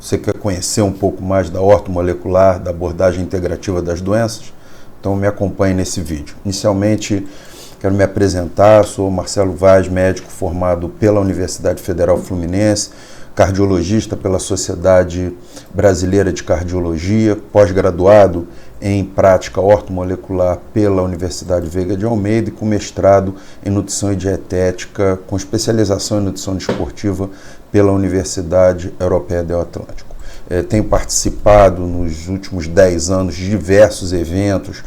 Você quer conhecer um pouco mais da ortomolecular, da abordagem integrativa das doenças? Então me acompanhe nesse vídeo. Inicialmente, quero me apresentar, sou Marcelo Vaz, médico formado pela Universidade Federal Fluminense, cardiologista pela Sociedade Brasileira de Cardiologia, pós-graduado em prática ortomolecular pela Universidade Veiga de Almeida e com mestrado em nutrição e dietética, com especialização em nutrição desportiva pela Universidade Europeia do Atlântico. Tenho participado nos últimos 10 anos de diversos eventos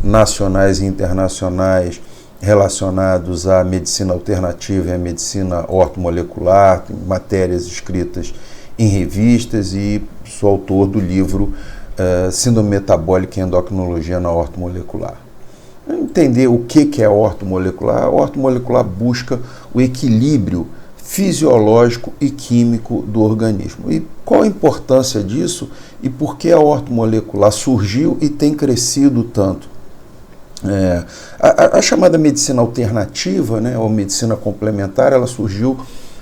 nacionais e internacionais relacionados à medicina alternativa e à medicina ortomolecular, matérias escritas em revistas, e sou autor do livro Síndrome Metabólica e Endocrinologia na Ortomolecular. Entender o que é a ortomolecular? A ortomolecular busca o equilíbrio fisiológico e químico do organismo. E qual a importância disso e por que a ortomolecular surgiu e tem crescido tanto? A chamada medicina alternativa, né, ou medicina complementar, ela surgiu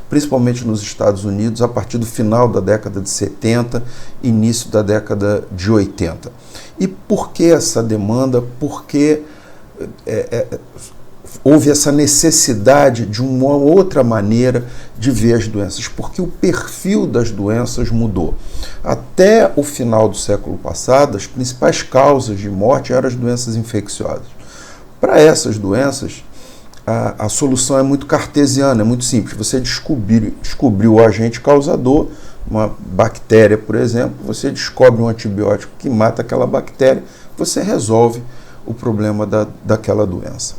principalmente nos Estados Unidos a partir do final da década de 70, início da década de 80. E por que essa demanda? Porque houve essa necessidade de uma outra maneira de ver as doenças, porque o perfil das doenças mudou. Até o final do século passado, as principais causas de morte eram as doenças infecciosas. Para essas doenças, a solução é muito cartesiana, é muito simples. Você descobriu o agente causador, uma bactéria, por exemplo, você descobre um antibiótico que mata aquela bactéria, você resolve o problema daquela doença.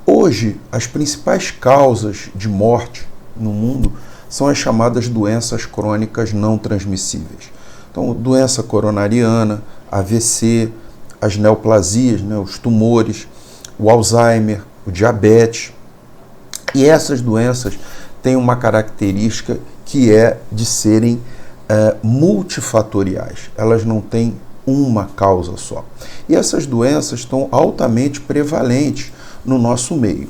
Hoje, as principais causas de morte no mundo são as chamadas doenças crônicas não transmissíveis. Então, doença coronariana, AVC, as neoplasias, né, os tumores, o Alzheimer, o diabetes. E essas doenças têm uma característica que é de serem multifatoriais. Elas não têm uma causa só. E essas doenças estão altamente prevalentes no nosso meio.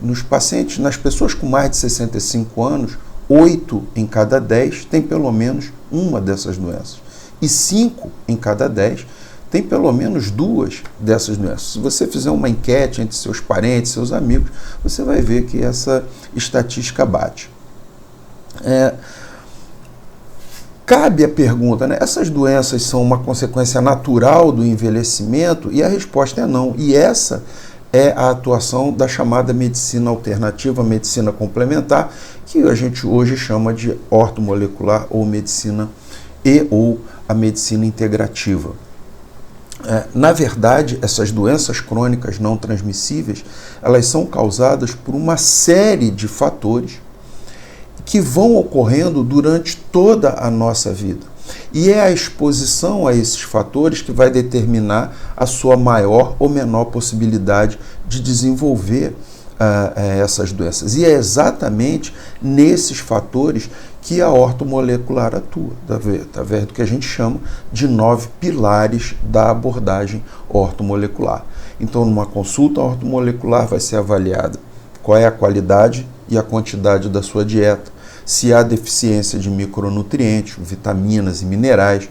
Nos pacientes, nas pessoas com mais de 65 anos, 8 em cada 10 têm pelo menos uma dessas doenças. E 5 em cada 10 tem pelo menos 2 dessas doenças. Se você fizer uma enquete entre seus parentes, seus amigos, você vai ver que essa estatística bate. Cabe a pergunta, né? Essas doenças são uma consequência natural do envelhecimento? E a resposta é não. E essa é a atuação da chamada medicina alternativa, medicina complementar, que a gente hoje chama de ortomolecular ou medicina ou a medicina integrativa. Na verdade, essas doenças crônicas não transmissíveis, elas são causadas por uma série de fatores que vão ocorrendo durante toda a nossa vida. E é a exposição a esses fatores que vai determinar a sua maior ou menor possibilidade de desenvolver essas doenças. E é exatamente nesses fatores que a ortomolecular atua, através do que a gente chama de 9 pilares da abordagem ortomolecular. Então, numa consulta ortomolecular vai ser avaliada qual é a qualidade e a quantidade da sua dieta, se há deficiência de micronutrientes, vitaminas e minerais,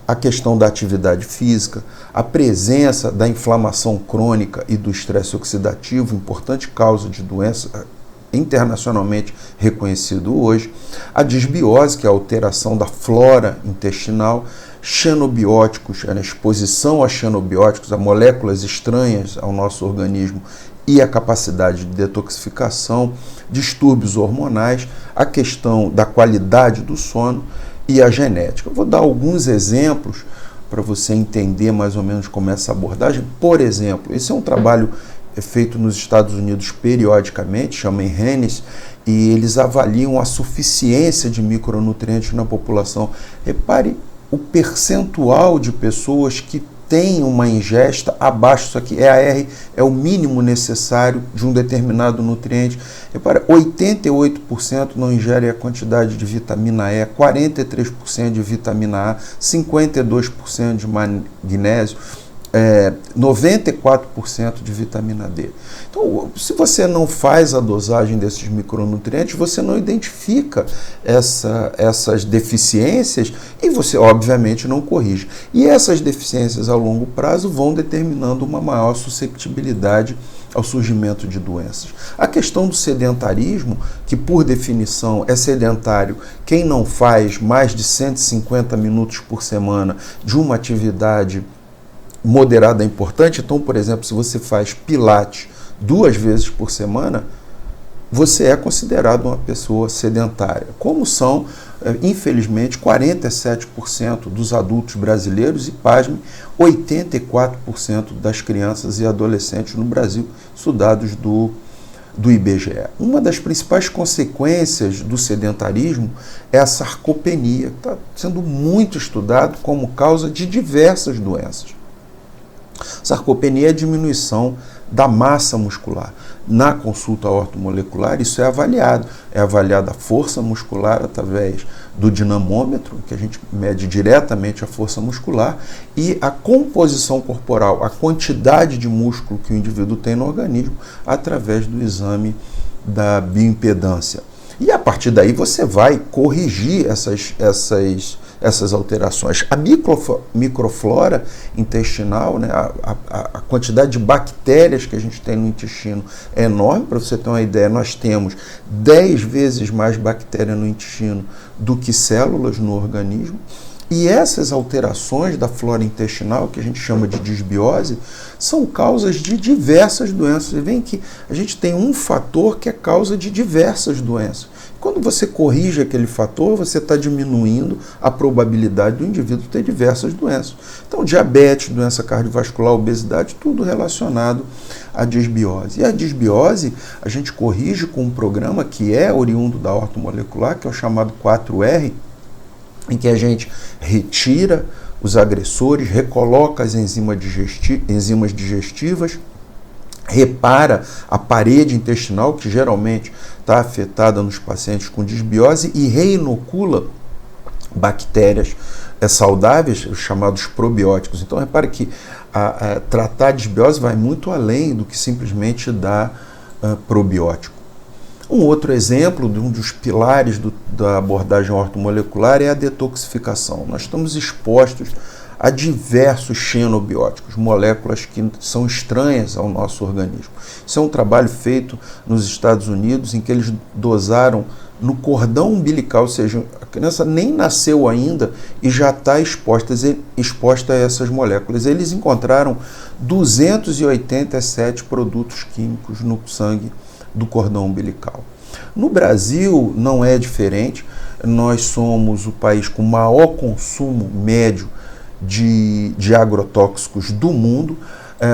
a questão da atividade física, a presença da inflamação crônica e do estresse oxidativo, importante causa de doença internacionalmente reconhecido hoje, a disbiose, que é a alteração da flora intestinal, xenobióticos, a exposição a xenobióticos, a moléculas estranhas ao nosso organismo e a capacidade de detoxificação, distúrbios hormonais, a questão da qualidade do sono e a genética. Eu vou dar alguns exemplos para você entender mais ou menos como é essa abordagem. Por exemplo, esse é um trabalho feito nos Estados Unidos periodicamente, chama Hennes, e eles avaliam a suficiência de micronutrientes na população. Repare o percentual de pessoas que têm uma ingesta abaixo, isso aqui é o mínimo necessário de um determinado nutriente. Repare, 88% não ingerem a quantidade de vitamina E, 43% de vitamina A, 52% de magnésio, 94% de vitamina D. Então, se você não faz a dosagem desses micronutrientes, você não identifica essas deficiências e você, obviamente, não corrige. E essas deficiências a longo prazo vão determinando uma maior susceptibilidade ao surgimento de doenças. A questão do sedentarismo, que por definição é sedentário quem não faz mais de 150 minutos por semana de uma atividade moderada é importante. Então, por exemplo, se você faz pilates 2 vezes por semana, você é considerado uma pessoa sedentária, como são, infelizmente, 47% dos adultos brasileiros e, pasme, 84% das crianças e adolescentes no Brasil, isso dados do IBGE. Uma das principais consequências do sedentarismo é a sarcopenia, que está sendo muito estudado como causa de diversas doenças. Sarcopenia é a diminuição da massa muscular. Na consulta ortomolecular, isso é avaliado. É avaliada a força muscular através do dinamômetro, que a gente mede diretamente a força muscular, e a composição corporal, a quantidade de músculo que o indivíduo tem no organismo, através do exame da bioimpedância. E a partir daí você vai corrigir essas alterações. A microflora intestinal, né, a quantidade de bactérias que a gente tem no intestino é enorme. Para você ter uma ideia, nós temos 10 vezes mais bactéria no intestino do que células no organismo. E essas alterações da flora intestinal, que a gente chama de disbiose, são causas de diversas doenças. E vem que a gente tem um fator que é causa de diversas doenças. Quando você corrige aquele fator, você está diminuindo a probabilidade do indivíduo ter diversas doenças. Então, diabetes, doença cardiovascular, obesidade, tudo relacionado à disbiose. E a disbiose, a gente corrige com um programa que é oriundo da ortomolecular, que é o chamado 4R, em que a gente retira os agressores, recoloca as enzimas digestivas, repara a parede intestinal, que geralmente está afetada nos pacientes com disbiose, e reinocula bactérias saudáveis, os chamados probióticos. Então, repare que tratar a disbiose vai muito além do que simplesmente dar probiótico. Um outro exemplo de um dos pilares da abordagem ortomolecular é a detoxificação. Nós estamos expostos a diversos xenobióticos, moléculas que são estranhas ao nosso organismo. Isso é um trabalho feito nos Estados Unidos, em que eles dosaram no cordão umbilical, ou seja, a criança nem nasceu ainda e já está exposta a essas moléculas. Eles encontraram 287 produtos químicos no sangue do cordão umbilical. No Brasil não é diferente. Nós somos o país com maior consumo médio de agrotóxicos do mundo.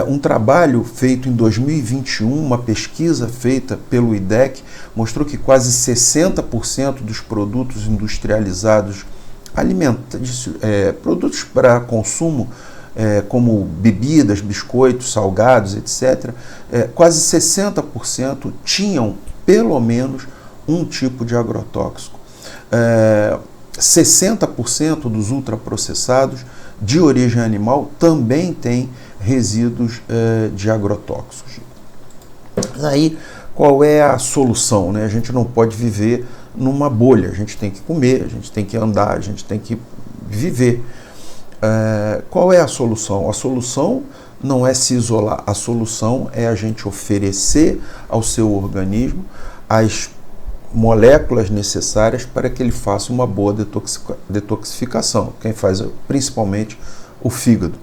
Um trabalho feito em 2021, uma pesquisa feita pelo IDEC, mostrou que quase 60% dos produtos industrializados alimentícios, produtos para consumo, como bebidas, biscoitos, salgados, etc., quase 60% tinham pelo menos um tipo de agrotóxico. 60% dos ultraprocessados de origem animal também têm resíduos de agrotóxicos. Aí, qual é a solução, né? A gente não pode viver numa bolha, a gente tem que comer, a gente tem que andar, a gente tem que viver. Qual é a solução? A solução não é se isolar, a solução é a gente oferecer ao seu organismo as moléculas necessárias para que ele faça uma boa detoxificação. Quem faz principalmente o fígado.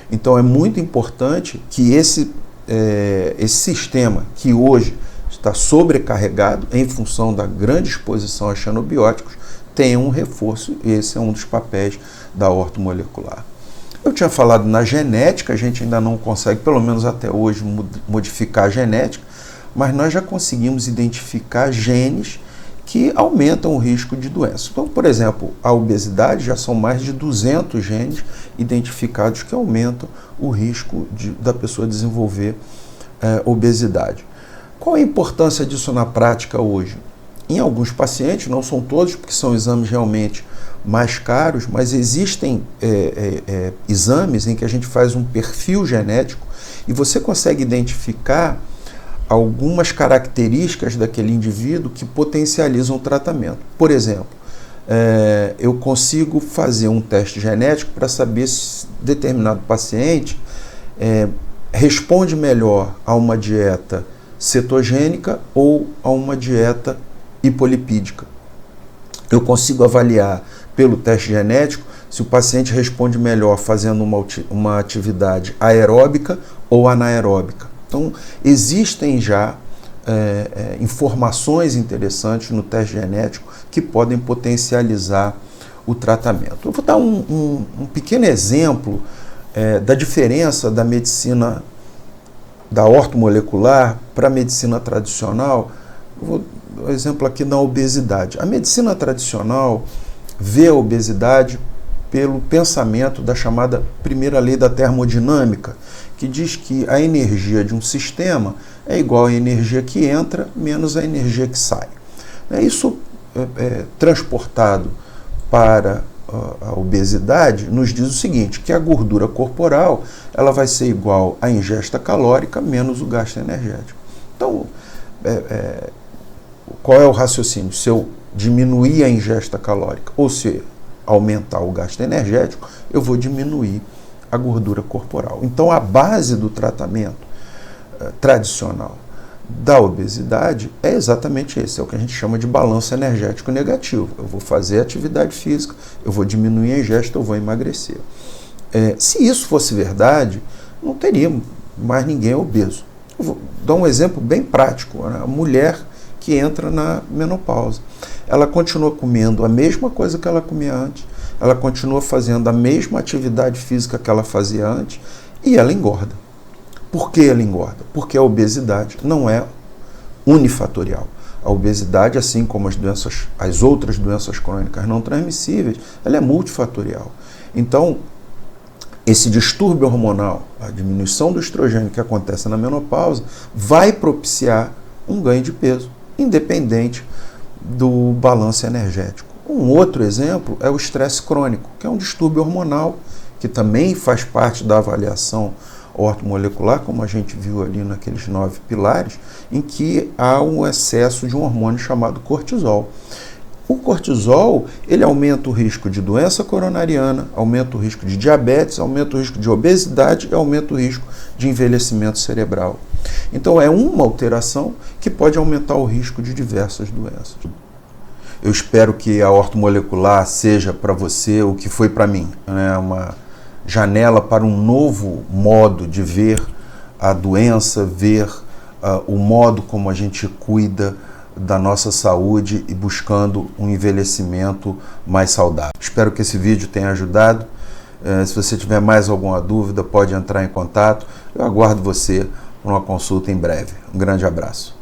Então é muito importante que esse sistema, que hoje está sobrecarregado em função da grande exposição a xenobióticos, tenha um reforço, e esse é um dos papéis da ortomolecular. Eu tinha falado na genética, a gente ainda não consegue, pelo menos até hoje, modificar a genética, mas nós já conseguimos identificar genes que aumentam o risco de doença. Então, por exemplo, a obesidade, já são mais de 200 genes identificados que aumentam o risco da pessoa desenvolver obesidade. Qual a importância disso na prática hoje? Em alguns pacientes, não são todos, porque são exames realmente mais caros, mas existem exames em que a gente faz um perfil genético e você consegue identificar algumas características daquele indivíduo que potencializam o tratamento. Por exemplo, eu consigo fazer um teste genético para saber se determinado paciente responde melhor a uma dieta cetogênica ou a uma dieta hipolipídica. Eu consigo avaliar pelo teste genético se o paciente responde melhor fazendo uma atividade aeróbica ou anaeróbica. Então, existem já informações interessantes no teste genético que podem potencializar o tratamento. Eu vou dar um pequeno exemplo da diferença da medicina da ortomolecular para a medicina tradicional. Eu vou dar um exemplo aqui da obesidade. A medicina tradicional vê a obesidade pelo pensamento da chamada primeira lei da termodinâmica, que diz que a energia de um sistema é igual à energia que entra menos a energia que sai. Isso transportado para a obesidade nos diz o seguinte, que a gordura corporal ela vai ser igual à ingesta calórica menos o gasto energético. Então, qual é o raciocínio? Se eu diminuir a ingesta calórica ou se aumentar o gasto energético, eu vou diminuir a gordura corporal. Então, a base do tratamento tradicional da obesidade é exatamente esse, é o que a gente chama de balanço energético negativo. Eu vou fazer atividade física, eu vou diminuir a ingesta, eu vou emagrecer. Se isso fosse verdade, não teria mais ninguém obeso. Eu vou dar um exemplo bem prático, né? A mulher que entra na menopausa. Ela continua comendo a mesma coisa que ela comia antes, ela continua fazendo a mesma atividade física que ela fazia antes e ela engorda. Por que ela engorda? Porque a obesidade não é unifatorial. A obesidade, assim como as outras doenças crônicas não transmissíveis, ela é multifatorial. Então, esse distúrbio hormonal, a diminuição do estrogênio que acontece na menopausa, vai propiciar um ganho de peso, independente do balanço energético. Um outro exemplo é o estresse crônico, que é um distúrbio hormonal, que também faz parte da avaliação ortomolecular, como a gente viu ali naqueles 9 pilares, em que há um excesso de um hormônio chamado cortisol. O cortisol, ele aumenta o risco de doença coronariana, aumenta o risco de diabetes, aumenta o risco de obesidade e aumenta o risco de envelhecimento cerebral. Então, é uma alteração que pode aumentar o risco de diversas doenças. Eu espero que a ortomolecular seja para você o que foi para mim, né? Uma janela para um novo modo de ver a doença, ver o modo como a gente cuida da nossa saúde e buscando um envelhecimento mais saudável. Espero que esse vídeo tenha ajudado. Se você tiver mais alguma dúvida, pode entrar em contato. Eu aguardo você para uma consulta em breve. Um grande abraço.